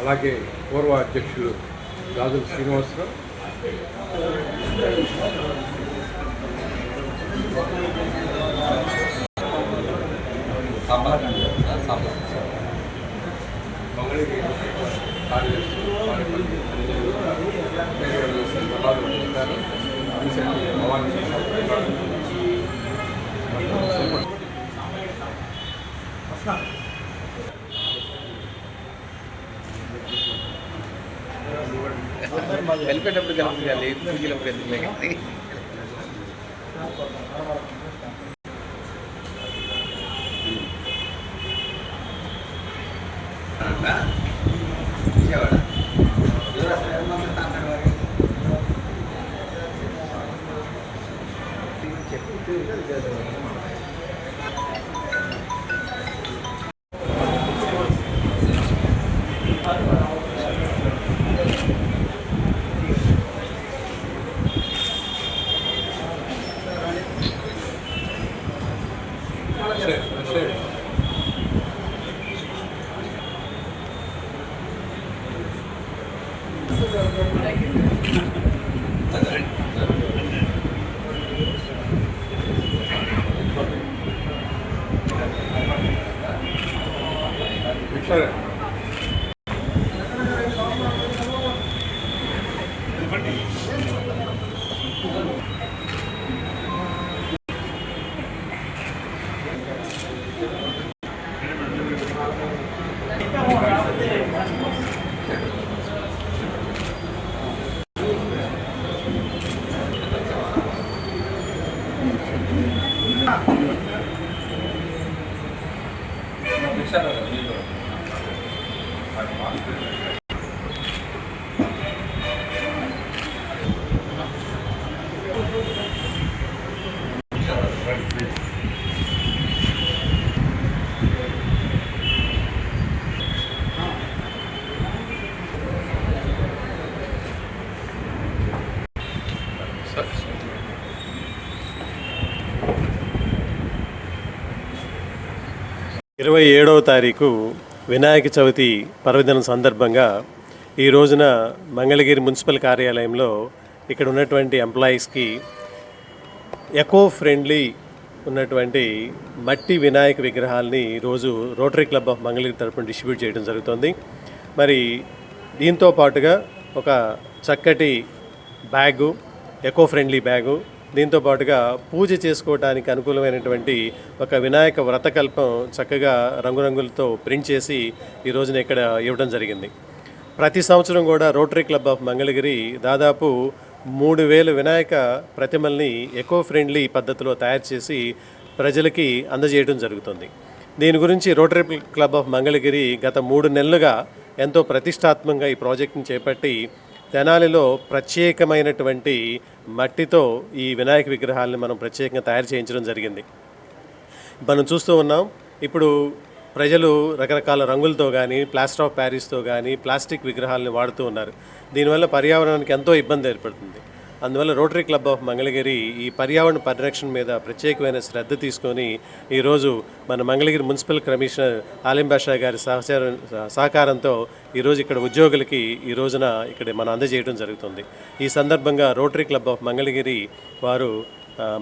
అలాగే పూర్వ అధ్యక్షులు రాజుల శ్రీనివాసరావు, వెళ్ళిపోయేటప్పుడు కలుపుతుంది పూజలప్పుడు ఎందుకులే కానీ ఇరవై 27వ తారీఖు వినాయక చవితి పర్వదినం సందర్భంగా ఈ రోజున మంగళగిరి మున్సిపల్ కార్యాలయంలో ఇక్కడ ఉన్నటువంటి ఎంప్లాయీస్కి ఎకో ఫ్రెండ్లీ ఉన్నటువంటి మట్టి వినాయక విగ్రహాలని ఈరోజు రోటరీ క్లబ్ ఆఫ్ మంగళగిరి తరపున డిస్ట్రిబ్యూట్ చేయడం జరుగుతుంది. మరి దీంతో పాటుగా ఒక చక్కటి బ్యాగు, ఎకో ఫ్రెండ్లీ బ్యాగు, దీంతో పాటుగా పూజ చేసుకోవడానికి అనుకూలమైనటువంటి ఒక వినాయక వ్రతకల్పం చక్కగా రంగురంగులతో ప్రింట్ చేసి ఈ రోజున ఇక్కడ ఇవ్వడం జరిగింది. ప్రతి సంవత్సరం కూడా రోటరీ క్లబ్ ఆఫ్ మంగళగిరి దాదాపు 3000 వినాయక ప్రతిమల్ని ఎకో ఫ్రెండ్లీ పద్ధతిలో తయారు చేసి ప్రజలకి అందజేయడం జరుగుతుంది. దీని గురించి రోటరీ క్లబ్ ఆఫ్ మంగళగిరి గత 3 నెలలుగా ఎంతో ప్రతిష్టాత్మకంగా ఈ ప్రాజెక్ట్ని చేపట్టి తెనాలిలో ప్రత్యేకమైనటువంటి మట్టితో ఈ వినాయక విగ్రహాలను మనం ప్రత్యేకంగా తయారు చేయించడం జరిగింది. మనం చూస్తూ ఉన్నాం, ఇప్పుడు ప్రజలు రకరకాల రంగులతో కానీ, ప్లాస్టర్ ఆఫ్ ప్యారిస్తో కానీ ప్లాస్టిక్ విగ్రహాలను వాడుతూ ఉన్నారు. దీనివల్ల పర్యావరణానికి ఎంతో ఇబ్బంది ఏర్పడుతుంది. అందువల్ల రోటరీ క్లబ్ ఆఫ్ మంగళగిరి ఈ పర్యావరణ పరిరక్షణ మీద ప్రత్యేకమైన శ్రద్ధ తీసుకొని ఈరోజు మన మంగళగిరి మున్సిపల్ కమిషనర్ ఆలిం బాషా గారి సహకారంతో ఈరోజు ఇక్కడ ఉద్యోగులకి ఈ రోజున ఇక్కడ మనం అందజేయడం జరుగుతుంది. ఈ సందర్భంగా రోటరీ క్లబ్ ఆఫ్ మంగళగిరి వారు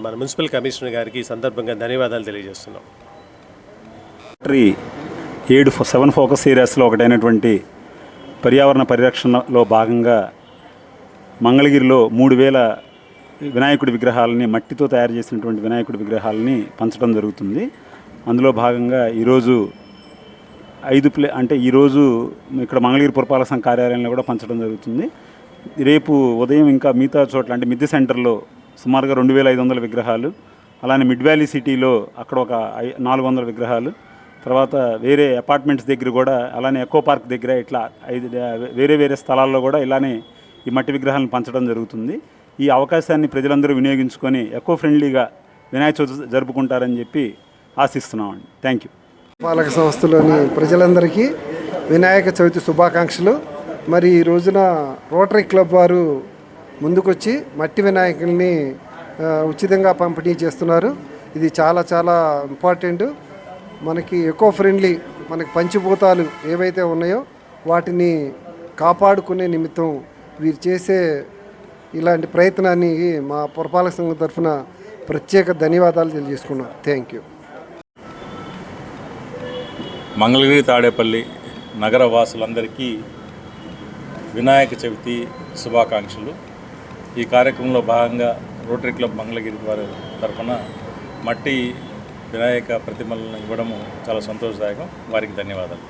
మన మున్సిపల్ కమిషనర్ గారికి ఈ సందర్భంగా ధన్యవాదాలు తెలియజేస్తున్నాం. 7 ఫోకస్ ఏరియాస్లో ఒకటైనటువంటి పర్యావరణ పరిరక్షణలో భాగంగా మంగళగిరిలో 3000 వినాయకుడి విగ్రహాలని, మట్టితో తయారు చేసినటువంటి వినాయకుడి విగ్రహాలని పంచడం జరుగుతుంది. అందులో భాగంగా ఈరోజు ఈరోజు ఇక్కడ మంగళగిరి పురపాలక సంఘ కార్యాలయంలో కూడా పంచడం జరుగుతుంది. రేపు ఉదయం ఇంకా మిగతా చోట్ల అంటే మిద్దె సెంటర్లో సుమారుగా 2500 విగ్రహాలు, అలానే మిడ్ వ్యాలీ సిటీలో అక్కడ ఒక 400 విగ్రహాలు, తర్వాత వేరే అపార్ట్మెంట్స్ దగ్గర కూడా, అలానే ఎకో పార్క్ దగ్గర, ఇట్లా వేరే స్థలాల్లో కూడా ఇలానే ఈ మట్టి విగ్రహాలను పంచడం జరుగుతుంది. ఈ అవకాశాన్ని ప్రజలందరూ వినియోగించుకొని ఎకో ఫ్రెండ్లీగా వినాయక చవితి జరుపుకుంటారని చెప్పి ఆశిస్తున్నామండి. Thank you. పాలక సంస్థలోని ప్రజలందరికీ వినాయక చవితి శుభాకాంక్షలు. మరి ఈ రోజున రోటరీ క్లబ్ వారు ముందుకొచ్చి మట్టి వినాయకుల్ని ఉచితంగా పంపిణీ చేస్తున్నారు. ఇది చాలా చాలా ఇంపార్టెంట్. మనకి ఎకో ఫ్రెండ్లీ, మనకి పంచభూతాలు ఏవైతే ఉన్నాయో వాటిని కాపాడుకునే నిమిత్తం వీరు చేసే ఇలాంటి ప్రయత్నాన్ని మా పురపాలక సంఘం తరఫున ప్రత్యేక ధన్యవాదాలు తెలియజేసుకున్నాం. Thank you. మంగళగిరి తాడేపల్లి నగర వాసులందరికీ వినాయక చవితి శుభాకాంక్షలు. ఈ కార్యక్రమంలో భాగంగా రోటరీ క్లబ్ మంగళగిరి వారి తరఫున మట్టి వినాయక ప్రతిమలను ఇవ్వడము చాలా సంతోషదాయకం. వారికి ధన్యవాదాలు.